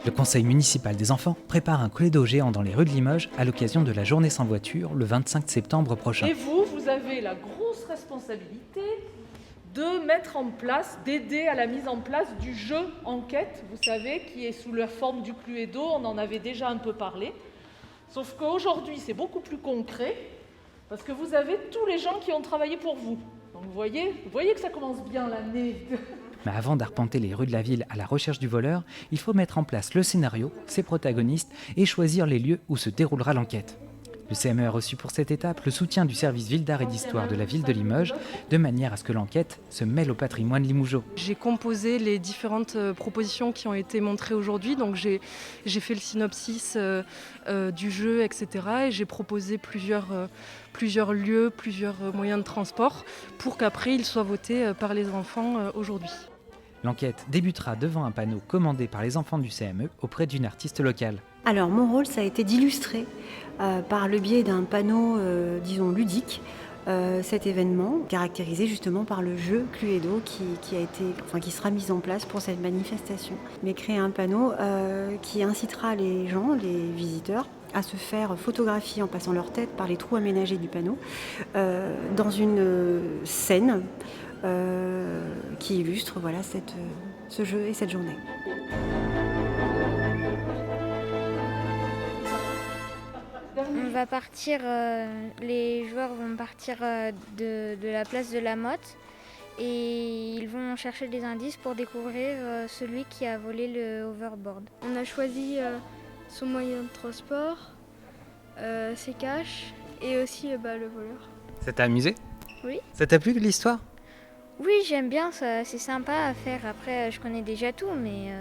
Le conseil municipal des enfants prépare un Cluedo géant dans les rues de Limoges à l'occasion de la journée sans voiture le 25 septembre prochain. Et vous avez la grosse responsabilité de mettre en place, d'aider à la mise en place du jeu enquête, vous savez, qui est sous la forme du Cluedo, on en avait déjà un peu parlé. Sauf qu'aujourd'hui, c'est beaucoup plus concret, parce que vous avez tous les gens qui ont travaillé pour vous. Donc vous voyez que ça commence bien l'année. Mais avant d'arpenter les rues de la ville à la recherche du voleur, il faut mettre en place le scénario, ses protagonistes et choisir les lieux où se déroulera l'enquête. Le CME a reçu pour cette étape le soutien du service ville d'art et d'histoire de la ville de Limoges, de manière à ce que l'enquête se mêle au patrimoine limougeot. J'ai composé les différentes propositions qui ont été montrées aujourd'hui, donc j'ai fait le synopsis du jeu, etc. Et j'ai proposé plusieurs lieux, plusieurs moyens de transport pour qu'après ils soient votés par les enfants aujourd'hui. L'enquête débutera devant un panneau commandé par les enfants du CME auprès d'une artiste locale. Alors mon rôle, ça a été d'illustrer par le biais d'un panneau, disons, ludique, cet événement, caractérisé justement par le jeu Cluedo qui sera mis en place pour cette manifestation. Mais créer un panneau qui incitera les gens, les visiteurs, à se faire photographier en passant leur tête par les trous aménagés du panneau dans une scène qui illustre ce jeu et cette journée. On va partir, les joueurs vont partir de la place de la Motte et ils vont chercher des indices pour découvrir celui qui a volé le hoverboard. On a choisi son moyen de transport, ses caches et aussi le voleur. Ça t'a amusé ? Oui. Ça t'a plu l'histoire ? Oui, j'aime bien, ça, c'est sympa à faire. Après, je connais déjà tout, mais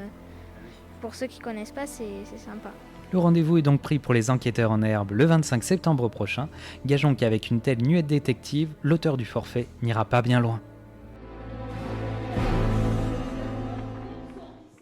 pour ceux qui ne connaissent pas, c'est sympa. Le rendez-vous est donc pris pour les enquêteurs en herbe le 25 septembre prochain. Gageons qu'avec une telle nuée de détectives, l'auteur du forfait n'ira pas bien loin.